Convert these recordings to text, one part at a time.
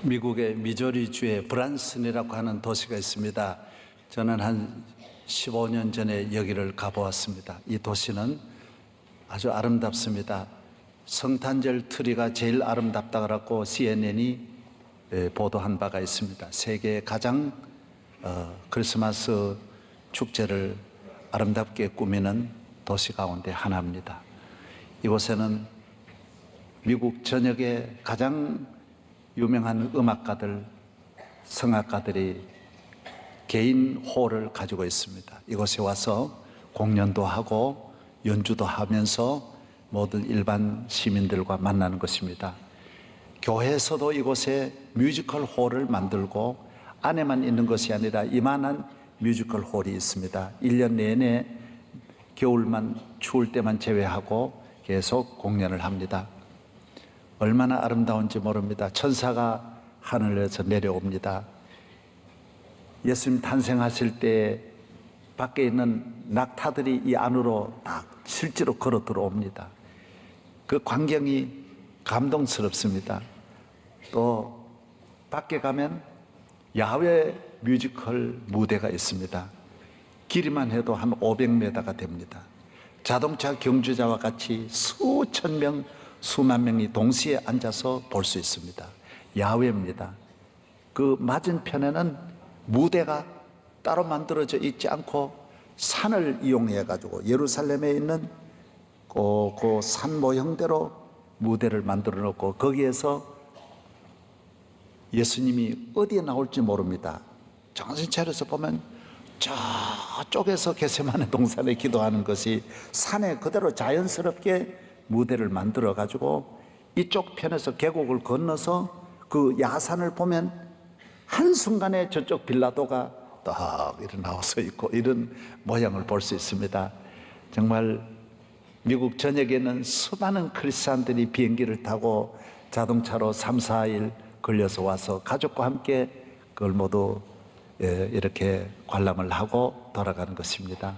미국의 미조리주의 브란슨이라고 하는 도시가 있습니다. 저는 한 15년 전에 여기를 가보았습니다. 이 도시는 아주 아름답습니다. 성탄절 트리가 제일 아름답다고 CNN이 보도한 바가 있습니다. 세계 가장 크리스마스 축제를 아름답게 꾸미는 도시 가운데 하나입니다. 이곳에는 미국 전역의 가장 유명한 음악가들, 성악가들이 개인 홀을 가지고 있습니다. 이곳에 와서 공연도 하고 연주도 하면서 모든 일반 시민들과 만나는 것입니다. 교회에서도 이곳에 뮤지컬 홀을 만들고 안에만 있는 것이 아니라 이만한 뮤지컬 홀이 있습니다. 1년 내내 겨울만 추울 때만 제외하고 계속 공연을 합니다. 얼마나 아름다운지 모릅니다. 천사가 하늘에서 내려옵니다. 예수님 탄생하실 때 밖에 있는 낙타들이 이 안으로 딱 실제로 걸어 들어옵니다. 그 광경이 감동스럽습니다. 또 밖에 가면 야외 뮤지컬 무대가 있습니다. 길이만 해도 한 500m가 됩니다. 자동차 경주자와 같이 수천 명, 수만 명이 동시에 앉아서 볼 수 있습니다. 야외입니다. 그 맞은편에는 무대가 따로 만들어져 있지 않고 산을 이용해 가지고 예루살렘에 있는 그 산 모형대로 무대를 만들어 놓고 거기에서 예수님이 어디에 나올지 모릅니다. 정신 차려서 보면 저쪽에서 겟세마네 동산에 기도하는 것이 산에 그대로 자연스럽게 무대를 만들어 가지고 이쪽 편에서 계곡을 건너서 그 야산을 보면 한순간에 저쪽 빌라도가 딱 이렇게 나와서 있고 이런 모양을 볼 수 있습니다. 정말 미국 전역에는 수많은 크리스찬들이 비행기를 타고 자동차로 3, 4일 걸려서 와서 가족과 함께 그걸 모두 이렇게 관람을 하고 돌아가는 것입니다.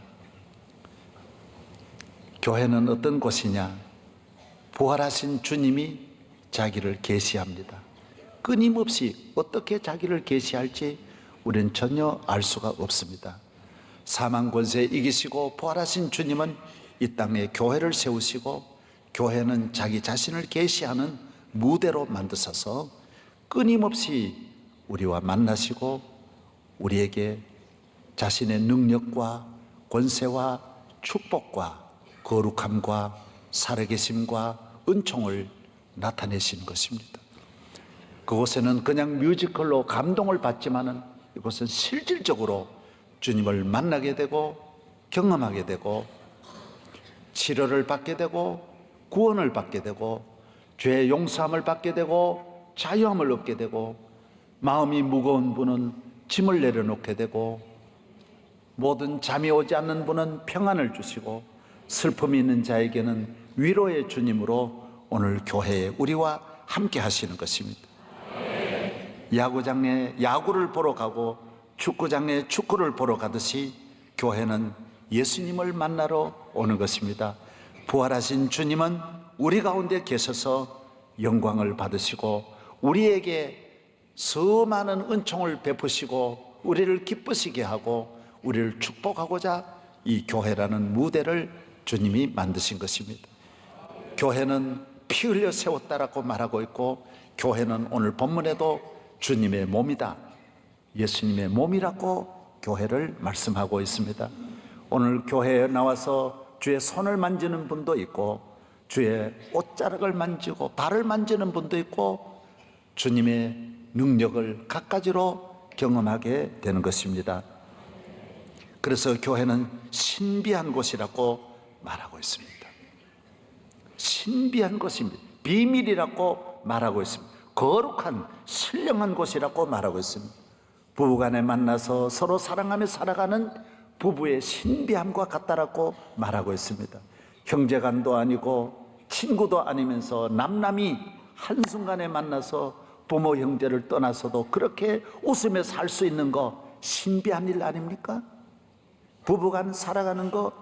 교회는 어떤 곳이냐? 부활하신 주님이 자기를 계시합니다. 끊임없이 어떻게 자기를 계시할지 우리는 전혀 알 수가 없습니다. 사망 권세 이기시고 부활하신 주님은 이 땅에 교회를 세우시고 교회는 자기 자신을 계시하는 무대로 만드셔서 끊임없이 우리와 만나시고 우리에게 자신의 능력과 권세와 축복과 거룩함과 살아계심과 은총을 나타내시는 것입니다. 그곳에는 그냥 뮤지컬로 감동을 받지만은 이곳은 실질적으로 주님을 만나게 되고 경험하게 되고 치료를 받게 되고 구원을 받게 되고 죄의 용서함을 받게 되고 자유함을 얻게 되고 마음이 무거운 분은 짐을 내려놓게 되고 모든 잠이 오지 않는 분은 평안을 주시고 슬픔이 있는 자에게는 위로의 주님으로 오늘 교회에 우리와 함께 하시는 것입니다. 야구장에 야구를 보러 가고 축구장에 축구를 보러 가듯이 교회는 예수님을 만나러 오는 것입니다. 부활하신 주님은 우리 가운데 계셔서 영광을 받으시고 우리에게 수많은 은총을 베푸시고 우리를 기쁘시게 하고 우리를 축복하고자 이 교회라는 무대를 주님이 만드신 것입니다. 교회는 피 흘려 세웠다라고 말하고 있고 교회는 오늘 본문에도 주님의 몸이다, 예수님의 몸이라고 교회를 말씀하고 있습니다. 오늘 교회에 나와서 주의 손을 만지는 분도 있고 주의 옷자락을 만지고 발을 만지는 분도 있고 주님의 능력을 갖가지로 경험하게 되는 것입니다. 그래서 교회는 신비한 곳이라고 말하고 있습니다. 신비한 곳입니다. 비밀이라고 말하고 있습니다. 거룩한 신령한 곳이라고 말하고 있습니다. 부부간에 만나서 서로 사랑하며 살아가는 부부의 신비함과 같다라고 말하고 있습니다. 형제간도 아니고 친구도 아니면서 남남이 한순간에 만나서 부모 형제를 떠나서도 그렇게 웃으며 살 수 있는 거 신비한 일 아닙니까? 부부간 살아가는 거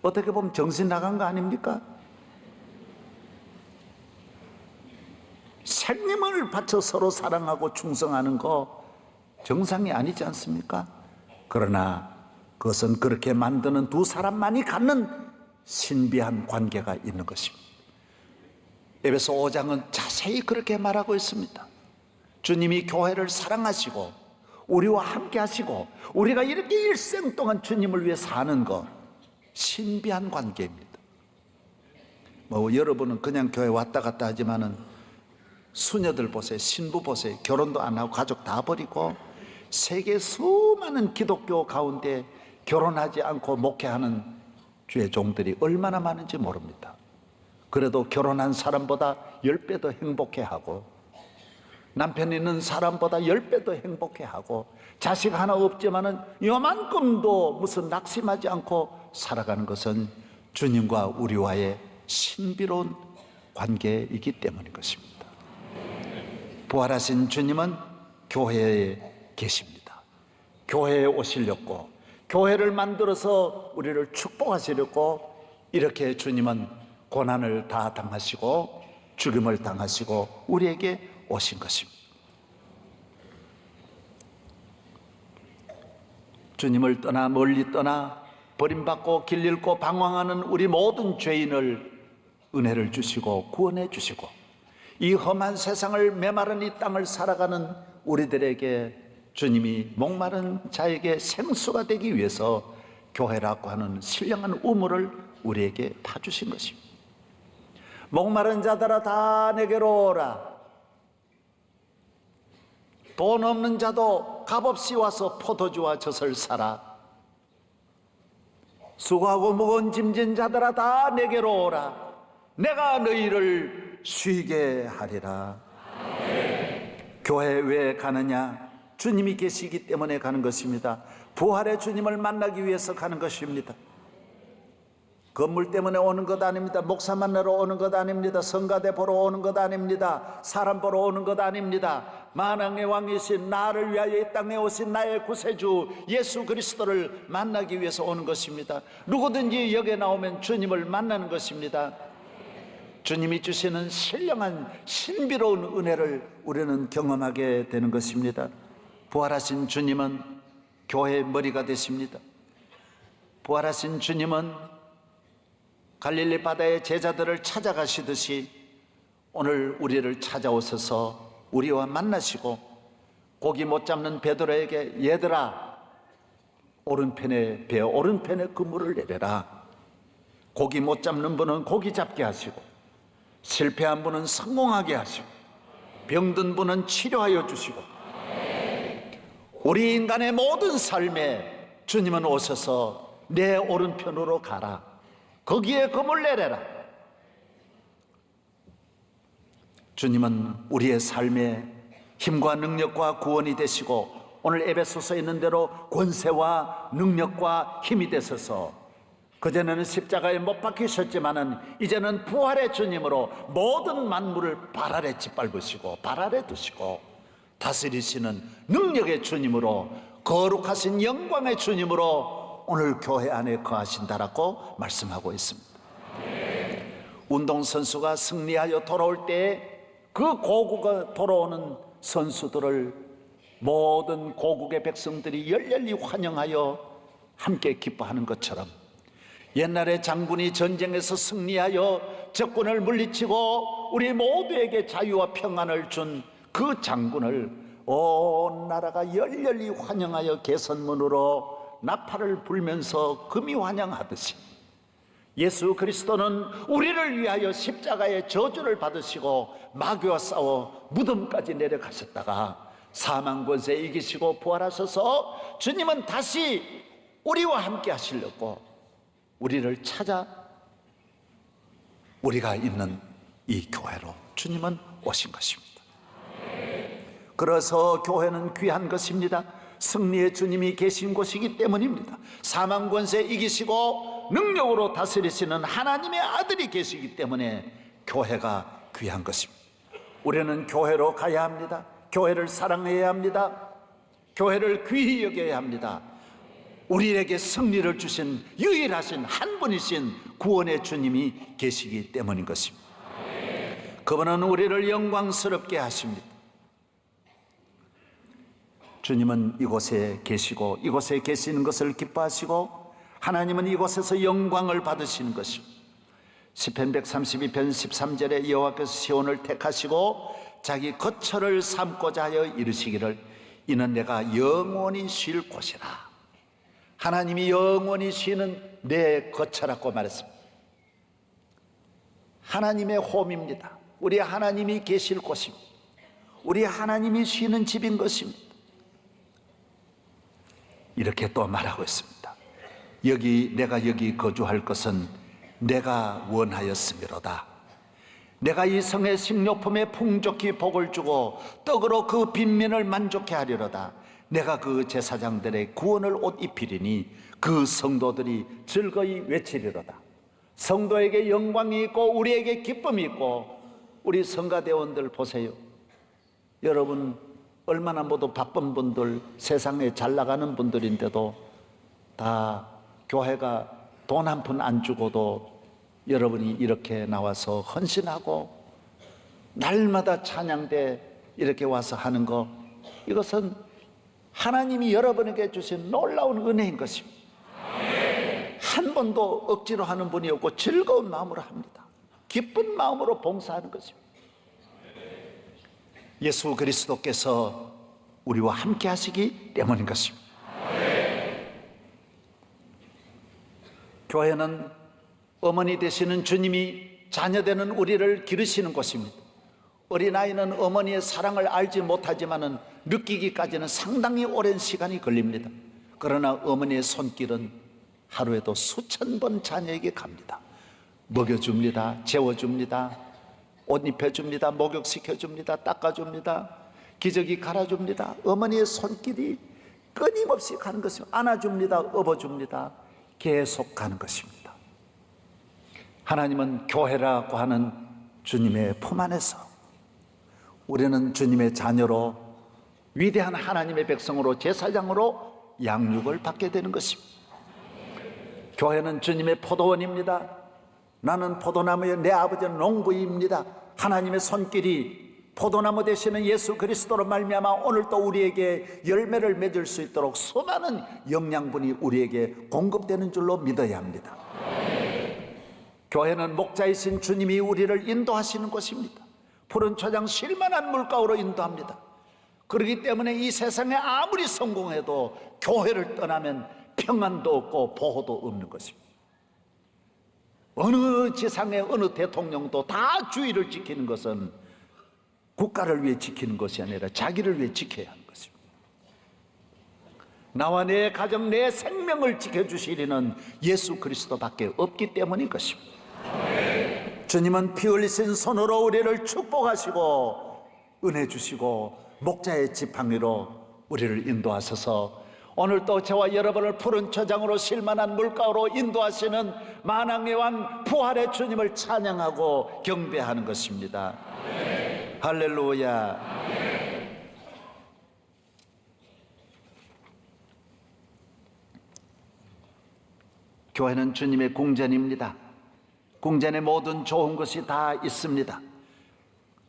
어떻게 보면 정신 나간 거 아닙니까? 생명을 바쳐 서로 사랑하고 충성하는 거 정상이 아니지 않습니까? 그러나 그것은 그렇게 만드는 두 사람만이 갖는 신비한 관계가 있는 것입니다. 에베소 5장은 자세히 그렇게 말하고 있습니다. 주님이 교회를 사랑하시고 우리와 함께 하시고 우리가 이렇게 일생 동안 주님을 위해 사는 것, 신비한 관계입니다. 여러분은 그냥 교회 왔다 갔다 하지만은 수녀들 보세요. 신부 보세요. 결혼도 안 하고 가족 다 버리고 세계 수많은 기독교 가운데 결혼하지 않고 목회하는 주의 종들이 얼마나 많은지 모릅니다. 그래도 결혼한 사람보다 10배 더 행복해하고 남편 있는 사람보다 10배 더 행복해하고 자식 하나 없지만은 요만큼도 무슨 낙심하지 않고 살아가는 것은 주님과 우리와의 신비로운 관계이기 때문인 것입니다. 부활하신 주님은 교회에 계십니다. 교회에 오시려고, 교회를 만들어서 우리를 축복하시려고 이렇게 주님은 고난을 다 당하시고 죽임을 당하시고 우리에게 오신 것입니다. 주님을 떠나 멀리 떠나 버림받고 길 잃고 방황하는 우리 모든 죄인을 은혜를 주시고 구원해 주시고 이 험한 세상을 메마른 이 땅을 살아가는 우리들에게 주님이 목마른 자에게 생수가 되기 위해서 교회라고 하는 신령한 우물을 우리에게 타주신 것입니다. 목마른 자들아 다 내게로 오라. 돈 없는 자도 값없이 와서 포도주와 젖을 사라. 수고하고 무거운 짐진 자들아 다 내게로 오라. 내가 너희를 쉬게 하리라. 교회 왜 가느냐? 주님이 계시기 때문에 가는 것입니다. 부활의 주님을 만나기 위해서 가는 것입니다. 건물 때문에 오는 것 아닙니다. 목사 만나러 오는 것 아닙니다. 성가대 보러 오는 것 아닙니다. 사람 보러 오는 것 아닙니다. 만왕의 왕이신 나를 위하여 이 땅에 오신 나의 구세주 예수 그리스도를 만나기 위해서 오는 것입니다. 누구든지 여기에 나오면 주님을 만나는 것입니다. 주님이 주시는 신령한 신비로운 은혜를 우리는 경험하게 되는 것입니다. 부활하신 주님은 교회의 머리가 되십니다. 부활하신 주님은 갈릴리 바다의 제자들을 찾아가시듯이 오늘 우리를 찾아오셔서 우리와 만나시고 고기 못 잡는 베드로에게 얘들아 오른편에 배 오른편에 그물을 내려라. 고기 못 잡는 분은 고기 잡게 하시고 실패한 분은 성공하게 하시고 병든 분은 치료하여 주시고 우리 인간의 모든 삶에 주님은 오셔서 내 오른편으로 가라. 거기에 그물 내려라. 주님은 우리의 삶에 힘과 능력과 구원이 되시고 오늘 에베소서에 있는 대로 권세와 능력과 힘이 되셔서 그전에는 십자가에 못 박히셨지만은 이제는 부활의 주님으로 모든 만물을 발 아래 짓밟으시고 발 아래 두시고 다스리시는 능력의 주님으로 거룩하신 영광의 주님으로 오늘 교회 안에 거하신다라고 말씀하고 있습니다. 운동선수가 승리하여 돌아올 때 그 고국에 돌아오는 선수들을 모든 고국의 백성들이 열렬히 환영하여 함께 기뻐하는 것처럼 옛날에 장군이 전쟁에서 승리하여 적군을 물리치고 우리 모두에게 자유와 평안을 준 그 장군을 온 나라가 열렬히 환영하여 개선문으로 나팔을 불면서 금이 환영하듯이 예수 그리스도는 우리를 위하여 십자가의 저주를 받으시고 마귀와 싸워 무덤까지 내려가셨다가 사망 권세 이기시고 부활하셔서 주님은 다시 우리와 함께 하시려고 우리를 찾아 우리가 있는 이 교회로 주님은 오신 것입니다. 그래서 교회는 귀한 것입니다. 승리의 주님이 계신 곳이기 때문입니다. 사망 권세 이기시고 능력으로 다스리시는 하나님의 아들이 계시기 때문에 교회가 귀한 것입니다. 우리는 교회로 가야 합니다. 교회를 사랑해야 합니다. 교회를 귀히 여겨야 합니다. 우리에게 승리를 주신 유일하신 한 분이신 구원의 주님이 계시기 때문인 것입니다. 그분은 우리를 영광스럽게 하십니다. 주님은 이곳에 계시고 이곳에 계시는 것을 기뻐하시고 하나님은 이곳에서 영광을 받으시는 것입니다. 시편 132편 13절에 여호와께서 시온을 택하시고 자기 거처를 삼고자 하여 이르시기를 이는 내가 영원히 쉴 곳이라. 하나님이 영원히 쉬는 내 거처라고 말했습니다. 하나님의 홈입니다. 우리 하나님이 계실 곳입니다. 우리 하나님이 쉬는 집인 것입니다. 이렇게 또 말하고 있습니다. 내가 여기 거주할 것은 내가 원하였음이로다. 내가 이 성의 식료품에 풍족히 복을 주고 떡으로 그 빈민을 만족해 하리로다. 내가 그 제사장들의 구원을 옷 입히리니 그 성도들이 즐거이 외치리로다. 성도에게 영광이 있고 우리에게 기쁨이 있고, 우리 성가대원들 보세요. 여러분 얼마나 모두 바쁜 분들, 세상에 잘 나가는 분들인데도 다 교회가 돈 한 푼 안 주고도 여러분이 이렇게 나와서 헌신하고 날마다 찬양대 이렇게 와서 하는 거, 이것은 하나님이 여러분에게 주신 놀라운 은혜인 것입니다. 한 번도 억지로 하는 분이 없고 즐거운 마음으로 합니다. 기쁜 마음으로 봉사하는 것입니다. 예수 그리스도께서 우리와 함께 하시기 때문인 것입니다. 교회는 어머니 되시는 주님이 자녀되는 우리를 기르시는 곳입니다. 어린아이는 어머니의 사랑을 알지 못하지만 느끼기까지는 상당히 오랜 시간이 걸립니다. 그러나 어머니의 손길은 하루에도 수천 번 자녀에게 갑니다. 먹여줍니다. 재워줍니다. 옷 입혀줍니다. 목욕시켜줍니다. 닦아줍니다. 기저귀 갈아줍니다. 어머니의 손길이 끊임없이 가는 것입니다. 안아줍니다. 업어줍니다. 계속 가는 것입니다. 하나님은 교회라고 하는 주님의 품 안에서 우리는 주님의 자녀로, 위대한 하나님의 백성으로, 제사장으로 양육을 받게 되는 것입니다. 교회는 주님의 포도원입니다. 나는 포도나무에 내 아버지는 농부입니다. 하나님의 손길이 포도나무 되시는 예수 그리스도로 말미암아 오늘도 우리에게 열매를 맺을 수 있도록 수많은 영양분이 우리에게 공급되는 줄로 믿어야 합니다. 교회는 목자이신 주님이 우리를 인도하시는 곳입니다. 푸른 초장 쉴만한 물가로 인도합니다. 그렇기 때문에 이 세상에 아무리 성공해도 교회를 떠나면 평안도 없고 보호도 없는 것입니다. 어느 지상의 어느 대통령도 다 주의를 지키는 것은 국가를 위해 지키는 것이 아니라 자기를 위해 지켜야 하는 것입니다. 나와 내 가정, 내 생명을 지켜주시리는 예수 그리스도밖에 없기 때문인 것입니다. 주님은 피 흘리신 손으로 우리를 축복하시고 은혜 주시고 목자의 지팡이로 우리를 인도하셔서 오늘도 저와 여러분을 푸른 초장으로 쉴만한 물가로 인도하시는 만왕의 왕 부활의 주님을 찬양하고 경배하는 것입니다. 할렐루야. 교회는 주님의 궁전입니다. 궁전에 모든 좋은 것이 다 있습니다.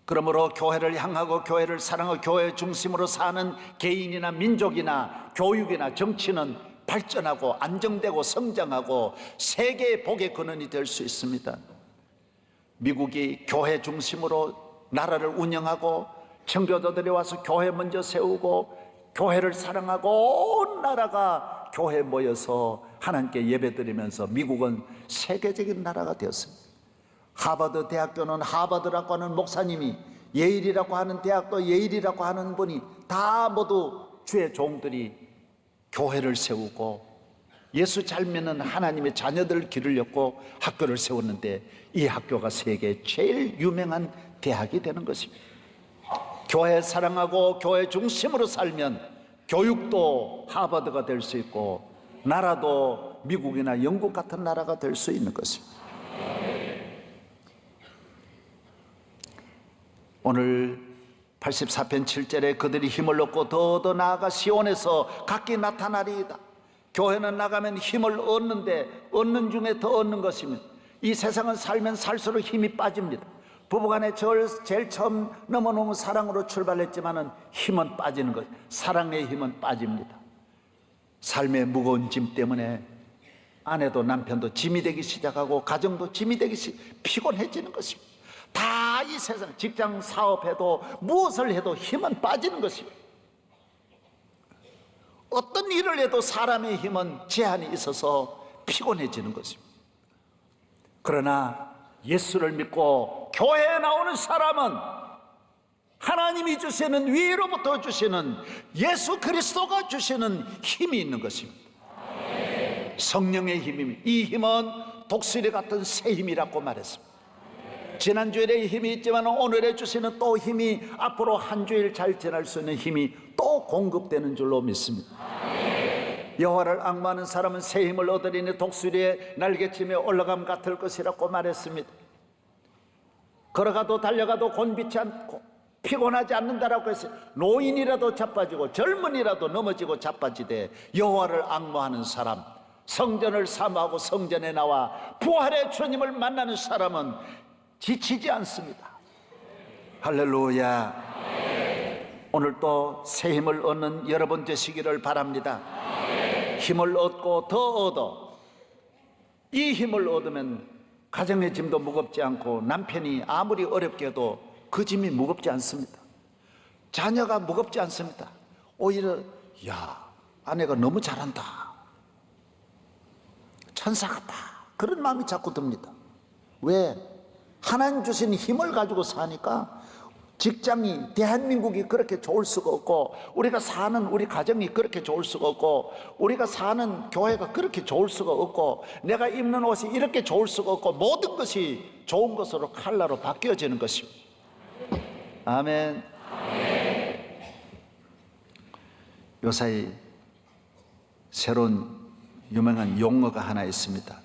그러므로 교회를 향하고 교회를 사랑하고 교회 중심으로 사는 개인이나 민족이나 교육이나 정치는 발전하고 안정되고 성장하고 세계의 복의 근원이 될 수 있습니다. 미국이 교회 중심으로 나라를 운영하고 청교도들이 와서 교회 먼저 세우고 교회를 사랑하고 온 나라가 교회에 모여서 하나님께 예배드리면서 미국은 세계적인 나라가 되었습니다. 하버드 대학교는 하버드라고 하는 목사님이, 예일이라고 하는 대학도 예일이라고 하는 분이 다 모두 주의 종들이 교회를 세우고 예수 잘 믿는 하나님의 자녀들을 기르려고 학교를 세웠는데 이 학교가 세계에 제일 유명한 대학이 되는 것입니다. 교회 사랑하고 교회 중심으로 살면 교육도 하버드가 될 수 있고 나라도 미국이나 영국 같은 나라가 될 수 있는 것입니다. 오늘 84편 7절에 그들이 힘을 얻고 더 나아가 시온에서 각기 나타나리이다. 교회는 나가면 힘을 얻는데 얻는 중에 더 얻는 것입니다. 이 세상은 살면 살수록 힘이 빠집니다. 부부간에 제일 처음 너무너무 사랑으로 출발했지만은 힘은 빠지는 것, 사랑의 힘은 빠집니다. 삶의 무거운 짐 때문에 아내도 남편도 짐이 되기 시작하고 가정도 짐이 되기 피곤해지는 것입니다. 다 이 세상 직장 사업해도 무엇을 해도 힘은 빠지는 것입니다. 어떤 일을 해도 사람의 힘은 제한이 있어서 피곤해지는 것입니다. 그러나 예수를 믿고 교회에 나오는 사람은 하나님이 주시는, 위로부터 주시는, 예수 그리스도가 주시는 힘이 있는 것입니다. 성령의 힘입니다. 이 힘은 독수리 같은 새 힘이라고 말했습니다. 지난주일의 힘이 있지만 오늘에 주시는 또 힘이, 앞으로 한 주일 잘 지날 수 있는 힘이 또 공급되는 줄로 믿습니다. 여호와를 앙모하는 사람은 새 힘을 얻으리니 독수리의 날개치며 올라감 같을 것이라고 말했습니다. 걸어가도 달려가도 곤비치 않고 피곤하지 않는다라고 했어요. 노인이라도 자빠지고 젊은이라도 넘어지고 자빠지되 여호와를 앙모하는 사람, 성전을 사모하고 성전에 나와 부활의 주님을 만나는 사람은 지치지 않습니다. 할렐루야. 오늘 또 새 힘을 얻는 여러분 되시기를 바랍니다. 힘을 얻고 더 얻어. 이 힘을 얻으면 가정의 짐도 무겁지 않고, 남편이 아무리 어렵게 해도 그 짐이 무겁지 않습니다. 자녀가 무겁지 않습니다. 오히려 야, 아내가 너무 잘한다, 천사 같다, 그런 마음이 자꾸 듭니다. 왜? 하나님 주신 힘을 가지고 사니까 직장이, 대한민국이 그렇게 좋을 수가 없고, 우리가 사는 우리 가정이 그렇게 좋을 수가 없고, 우리가 사는 교회가 그렇게 좋을 수가 없고, 내가 입는 옷이 이렇게 좋을 수가 없고, 모든 것이 좋은 것으로 칼라로 바뀌어지는 것입니다. 아멘. 요사이 새로운 유명한 용어가 하나 있습니다.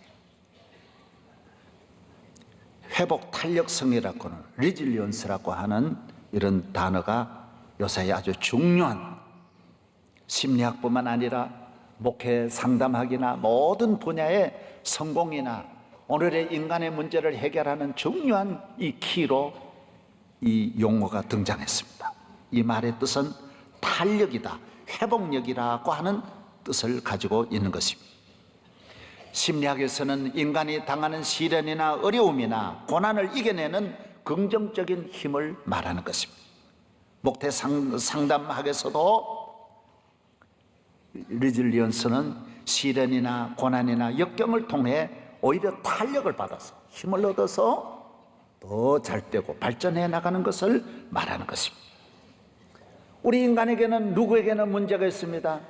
회복 탄력성이라고는, 리질리언스라고 하는 이런 단어가 요사이 아주 중요한, 심리학뿐만 아니라 목회 상담학이나 모든 분야의 성공이나 오늘의 인간의 문제를 해결하는 중요한 이 키로 이 용어가 등장했습니다. 이 말의 뜻은 탄력이다, 회복력이라고 하는 뜻을 가지고 있는 것입니다. 심리학에서는 인간이 당하는 시련이나 어려움이나 고난을 이겨내는 긍정적인 힘을 말하는 것입니다. 목태 상담학에서도 리질리언스는 시련이나 고난이나 역경을 통해 오히려 탄력을 받아서 힘을 얻어서 더 잘 되고 발전해 나가는 것을 말하는 것입니다. 우리 인간에게는, 누구에게는 문제가 있습니다.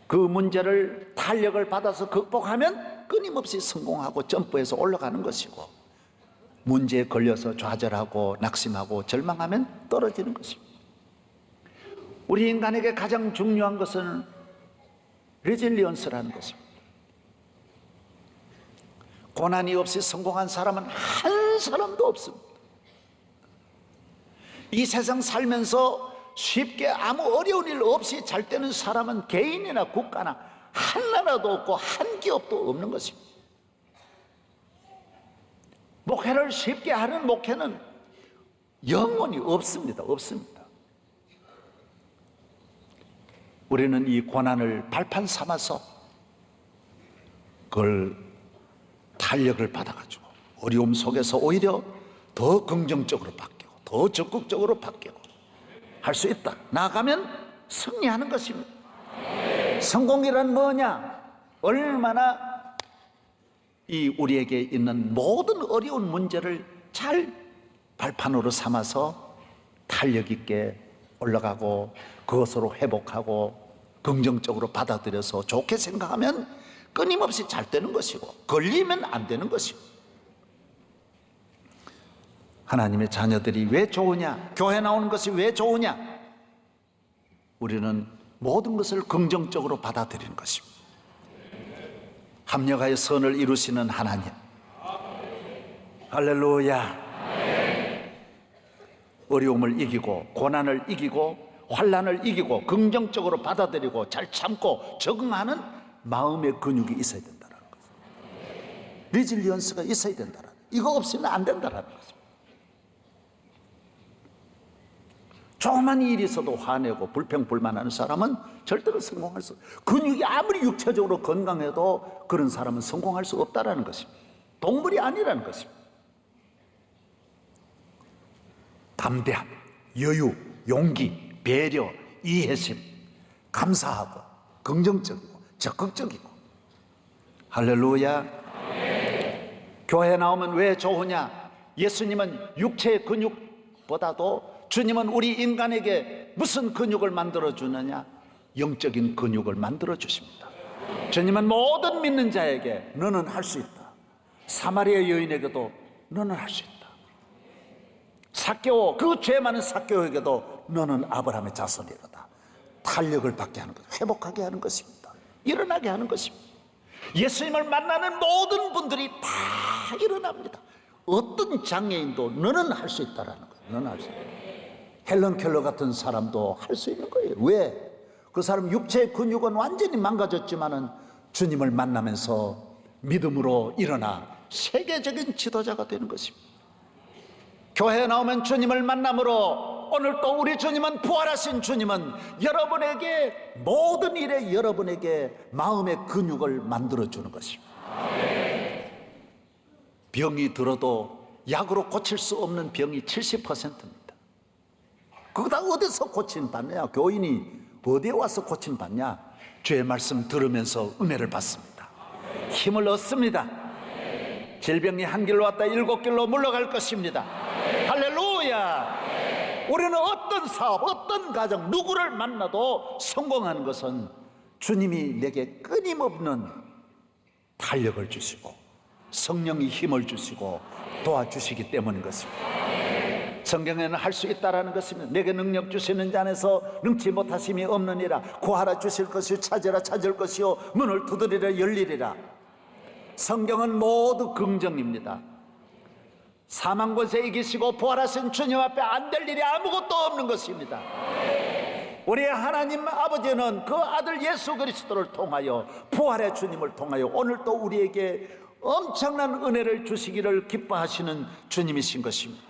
그 문제를 탄력을 받아서 극복하면 끊임없이 성공하고 점프해서 올라가는 것이고, 문제에 걸려서 좌절하고 낙심하고 절망하면 떨어지는 것입니다. 우리 인간에게 가장 중요한 것은 리질리언스라는 것입니다. 고난이 없이 성공한 사람은 한 사람도 없습니다. 이 세상 살면서 쉽게 아무 어려운 일 없이 잘 되는 사람은 개인이나 국가나 한 나라도 없고 한 기업도 없는 것입니다. 목회를 쉽게 하는 목회는 영원히 없습니다. 없습니다. 우리는 이 고난을 발판 삼아서 그걸 탄력을 받아가지고 어려움 속에서 오히려 더 긍정적으로 바뀌고 더 적극적으로 바뀌고 할 수 있다. 나아가면 승리하는 것입니다. 성공이란 뭐냐? 얼마나 이 우리에게 있는 모든 어려운 문제를 잘 발판으로 삼아서 탄력 있게 올라가고 그것으로 회복하고 긍정적으로 받아들여서 좋게 생각하면 끊임없이 잘 되는 것이고, 걸리면 안 되는 것이고. 하나님의 자녀들이 왜 좋으냐? 교회 나오는 것이 왜 좋으냐? 우리는 모든 것을 긍정적으로 받아들이는 것입니다. 합력하여 선을 이루시는 하나님. 할렐루야. 어려움을 이기고 고난을 이기고 환난을 이기고 긍정적으로 받아들이고 잘 참고 적응하는 마음의 근육이 있어야 된다는 거죠. 리질리언스가 있어야 된다는, 이거 없으면 안 된다라는 것입니다. 조그만 일이 있어도 화내고 불평불만하는 사람은 절대로 성공할 수 없어요. 근육이 아무리 육체적으로 건강해도 그런 사람은 성공할 수 없다라는 것입니다. 동물이 아니라는 것입니다. 담대함, 여유, 용기, 배려, 이해심, 감사하고 긍정적이고 적극적이고. 할렐루야. 교회 나오면 왜 좋으냐? 예수님은 육체의 근육보다도 주님은 우리 인간에게 무슨 근육을 만들어 주느냐? 영적인 근육을 만들어 주십니다. 주님은 모든 믿는 자에게 너는 할 수 있다. 사마리아 여인에게도 너는 할 수 있다. 삭개오, 그 죄 많은 삭개오에게도 너는 아브라함의 자손이로다. 탄력을 받게 하는 것, 회복하게 하는 것입니다. 일어나게 하는 것입니다. 예수님을 만나는 모든 분들이 다 일어납니다. 어떤 장애인도 너는 할 수 있다라는 거예요. 너는 할 수 있다. 헬런 켈러 같은 사람도 할 수 있는 거예요. 왜? 그 사람 육체의 근육은 완전히 망가졌지만은 주님을 만나면서 믿음으로 일어나 세계적인 지도자가 되는 것입니다. 교회에 나오면 주님을 만남으로 오늘 또 우리 주님은, 부활하신 주님은 여러분에게 모든 일에 여러분에게 마음의 근육을 만들어주는 것입니다. 병이 들어도 약으로 고칠 수 없는 병이 70%입니다. 그거 다 어디서 고침받냐? 교인이 어디에 와서 고침받냐? 주의 말씀 들으면서 은혜를 받습니다. 힘을 얻습니다. 질병이 한 길로 왔다 7길로 물러갈 것입니다. 할렐루야. 우리는 어떤 사업, 어떤 가정, 누구를 만나도 성공하는 것은 주님이 내게 끊임없는 탄력을 주시고 성령이 힘을 주시고 도와주시기 때문인 것입니다. 성경에는 할 수 있다라는 것입니다. 내게 능력 주시는 자 안에서 능치 못하심이 없느니라. 구하라 주실 것이요, 찾으라 찾을 것이요, 문을 두드리라 열리리라. 성경은 모두 긍정입니다. 사망 권세 이기시고 부활하신 주님 앞에 안 될 일이 아무것도 없는 것입니다. 우리의 하나님 아버지는 그 아들 예수 그리스도를 통하여, 부활의 주님을 통하여 오늘 또 우리에게 엄청난 은혜를 주시기를 기뻐하시는 주님이신 것입니다.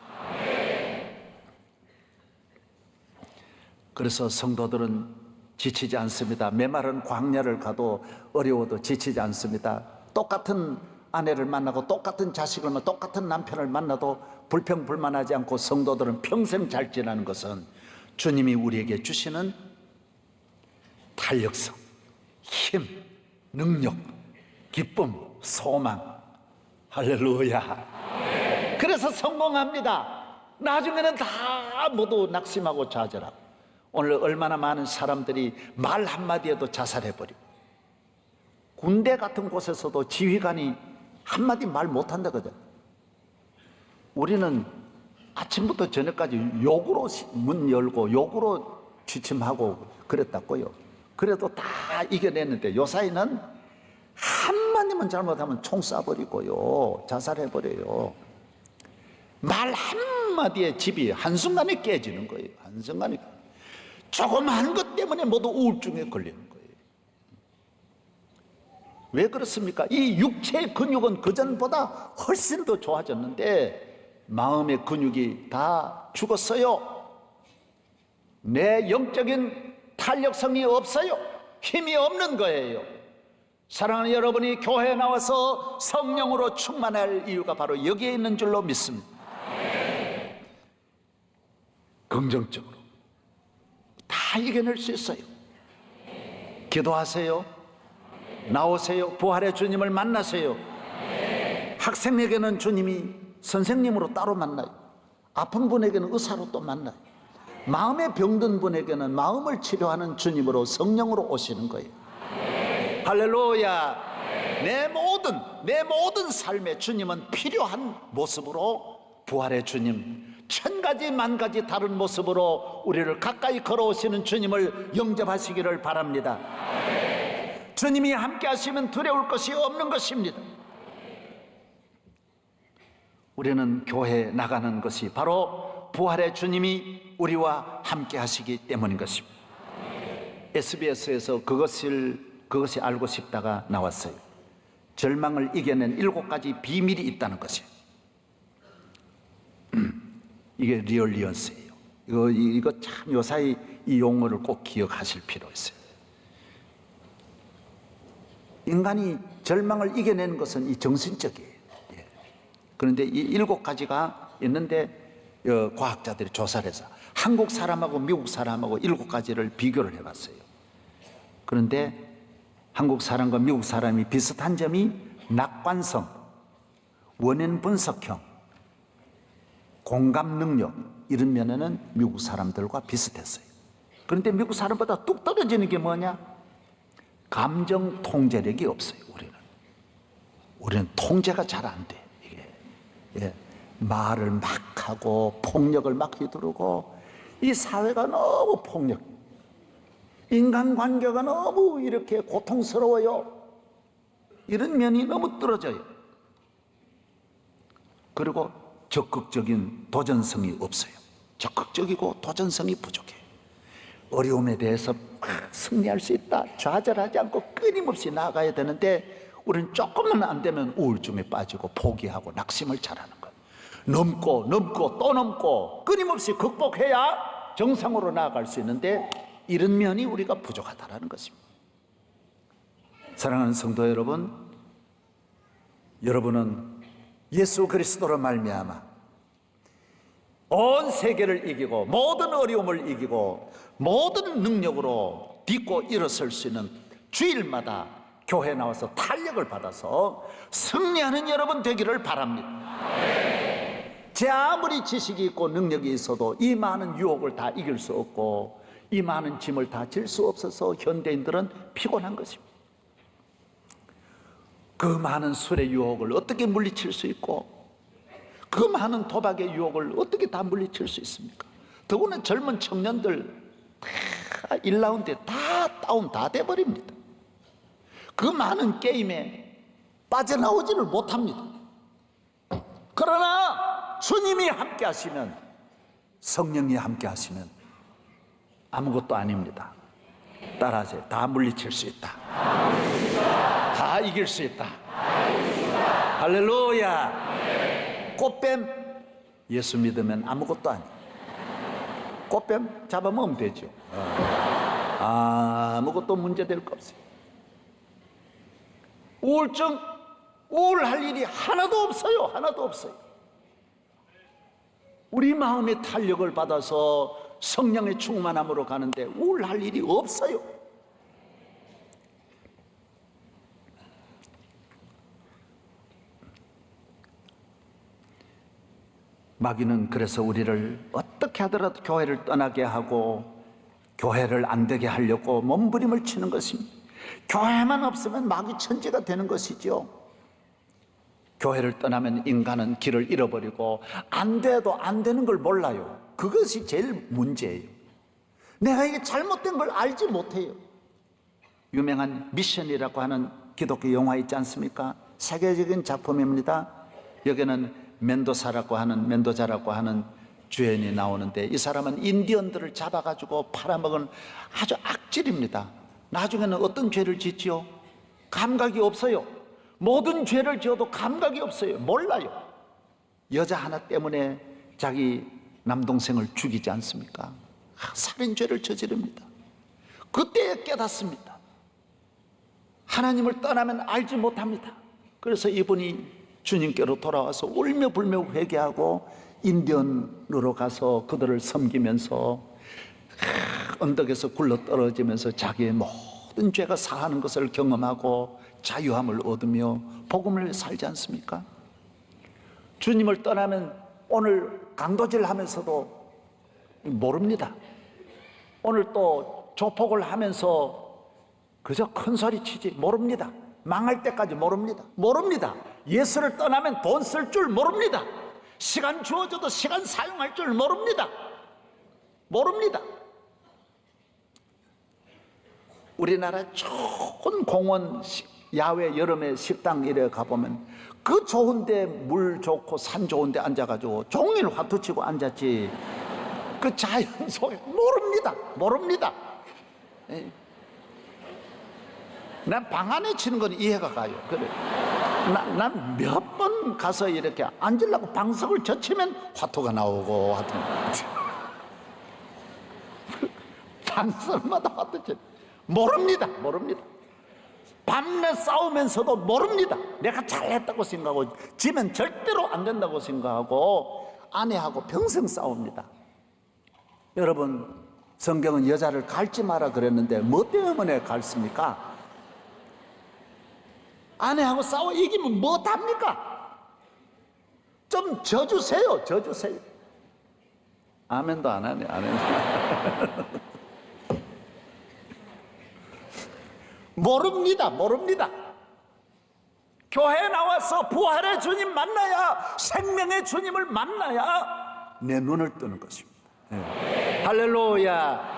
그래서 성도들은 지치지 않습니다. 메마른 광야를 가도 어려워도 지치지 않습니다. 똑같은 아내를 만나고 똑같은 자식을 만나고 똑같은 남편을 만나도 불평불만하지 않고 성도들은 평생 잘 지나는 것은 주님이 우리에게 주시는 탄력성, 힘, 능력, 기쁨, 소망. 할렐루야. 그래서 성공합니다. 나중에는 다 모두 낙심하고 좌절하고. 오늘 얼마나 많은 사람들이 말 한마디에도 자살해버리고, 군대 같은 곳에서도 지휘관이 한마디 말 못한다거든. 우리는 아침부터 저녁까지 욕으로 문 열고 욕으로 취침하고 그랬다고요. 그래도 다 이겨냈는데 요사이는 한마디만 잘못하면 총 쏴버리고요, 자살해버려요. 말 한마디에 집이 한순간에 깨지는 거예요. 한순간에. 조그마한 것 때문에 모두 우울증에 걸리는 거예요. 왜 그렇습니까? 이 육체의 근육은 그전보다 훨씬 더 좋아졌는데 마음의 근육이 다 죽었어요. 내 영적인 탄력성이 없어요. 힘이 없는 거예요. 사랑하는 여러분이 교회에 나와서 성령으로 충만할 이유가 바로 여기에 있는 줄로 믿습니다. 긍정적으로 다 이겨낼 수 있어요. 기도하세요. 나오세요. 부활의 주님을 만나세요. 학생에게는 주님이 선생님으로 따로 만나요. 아픈 분에게는 의사로 또 만나요. 마음에 병든 분에게는 마음을 치료하는 주님으로, 성령으로 오시는 거예요. 할렐루야. 내 모든 삶에 주님은 필요한 모습으로, 부활의 주님, 천가지 만가지 다른 모습으로 우리를 가까이 걸어오시는 주님을 영접하시기를 바랍니다. 주님이 함께 하시면 두려울 것이 없는 것입니다. 우리는 교회에 나가는 것이 바로 부활의 주님이 우리와 함께 하시기 때문인 것입니다. SBS에서 그것이 알고 싶다가 나왔어요. 절망을 이겨낸 7가지 비밀이 있다는 것이에요. 이게 리얼리언스예요. 이거 참 요사이 이 용어를 꼭 기억하실 필요 있어요. 인간이 절망을 이겨내는 것은 이 정신적이에요. 예. 그런데 이 7가지가 있는데 과학자들이 조사를 해서 한국 사람하고 미국 사람하고 7가지를 비교를 해봤어요. 그런데 한국 사람과 미국 사람이 비슷한 점이 낙관성, 원인 분석형, 공감 능력 이런 면에는 미국 사람들과 비슷했어요. 그런데 미국 사람보다 뚝 떨어지는 게 뭐냐? 감정 통제력이 없어요. 우리는 통제가 잘 안 돼. 이게 예. 말을 막 하고 폭력을 막 휘두르고 이 사회가 너무 폭력, 인간관계가 너무 이렇게 고통스러워요. 이런 면이 너무 떨어져요. 그리고 적극적인 도전성이 없어요. 적극적이고 도전성이 부족해요. 어려움에 대해서 승리할 수 있다, 좌절하지 않고 끊임없이 나아가야 되는데 우리는 조금만 안 되면 우울증에 빠지고 포기하고 낙심을 잘하는 거예요. 넘고 또 넘고 끊임없이 극복해야 정상으로 나아갈 수 있는데 이런 면이 우리가 부족하다는 것입니다. 사랑하는 성도 여러분, 여러분은 예수 그리스도로 말미암아 온 세계를 이기고 모든 어려움을 이기고 모든 능력으로 딛고 일어설 수 있는 주일마다 교회에 나와서 탄력을 받아서 승리하는 여러분 되기를 바랍니다. 제 아무리 지식이 있고 능력이 있어도 이 많은 유혹을 다 이길 수 없고 이 많은 짐을 다 질 수 없어서 현대인들은 피곤한 것입니다. 그 많은 술의 유혹을 어떻게 물리칠 수 있고 그 많은 도박의 유혹을 어떻게 다 물리칠 수 있습니까? 더구나 젊은 청년들 다 1라운드에 다 다운 다 돼버립니다. 그 많은 게임에 빠져나오지를 못합니다. 그러나 주님이 함께 하시면, 성령이 함께 하시면 아무것도 아닙니다. 따라하세요. 다 물리칠 수 있다. 다 이길 수 있다. 할렐루야. 꽃뱀 예수 믿으면 아무것도 아니에요. 꽃뱀 잡아먹으면 되죠. 아무것도 문제될 거 없어요. 우울증, 우울할 일이 하나도 없어요. 하나도 없어요. 우리 마음의 탄력을 받아서 성령의 충만함으로 가는데 우울할 일이 없어요. 마귀는 그래서 우리를 어떻게 하더라도 교회를 떠나게 하고 교회를 안 되게 하려고 몸부림을 치는 것입니다. 교회만 없으면 마귀 천지가 되는 것이죠. 교회를 떠나면 인간은 길을 잃어버리고 안 돼도 안 되는 걸 몰라요. 그것이 제일 문제예요. 내가 이게 잘못된 걸 알지 못해요. 유명한 미션이라고 하는 기독교 영화 있지 않습니까? 세계적인 작품입니다. 여기는 멘도자라고 하는 주연이 나오는데 이 사람은 인디언들을 잡아가지고 팔아먹은 아주 악질입니다. 나중에는 어떤 죄를 짓지요? 감각이 없어요. 모든 죄를 지어도 감각이 없어요. 몰라요. 여자 하나 때문에 자기 남동생을 죽이지 않습니까? 살인죄를 저지릅니다. 그때 깨닫습니다. 하나님을 떠나면 알지 못합니다. 그래서 이분이 주님께로 돌아와서 울며 불며 회개하고 인디언으로 가서 그들을 섬기면서 언덕에서 굴러 떨어지면서 자기의 모든 죄가 사하는 것을 경험하고 자유함을 얻으며 복음을 살지 않습니까? 주님을 떠나면 오늘 강도질 하면서도 모릅니다. 오늘 또 조폭을 하면서 그저 큰 소리 치지 모릅니다. 망할 때까지 모릅니다. 예수를 떠나면 돈 쓸 줄 모릅니다. 시간 주어져도 시간 사용할 줄 모릅니다. 우리나라 좋은 공원, 야외 여름에 식당 이래 가보면 그 좋은데 물 좋고 산 좋은데 앉아가지고 종일 화투 치고 앉았지 그 자연 속에 모릅니다. 난 방 안에 치는 건 이해가 가요. 그래. 난 몇 번 가서 이렇게 앉으려고 방석을 젖히면 화투가 나오고 하여튼 방석마다 화투 모릅니다. 밤낮 싸우면서도 모릅니다. 내가 잘했다고 생각하고 지면 절대로 안 된다고 생각하고 아내하고 평생 싸웁니다. 여러분, 성경은 여자를 갈지 마라 그랬는데 뭐 때문에 갈습니까? 아내하고 싸워 이기면 뭐 답니까? 좀 져주세요. 아멘도 안 하네. 모릅니다. 교회 나와서 부활의 주님 만나야, 생명의 주님을 만나야 내 눈을 뜨는 것입니다. 할렐루야.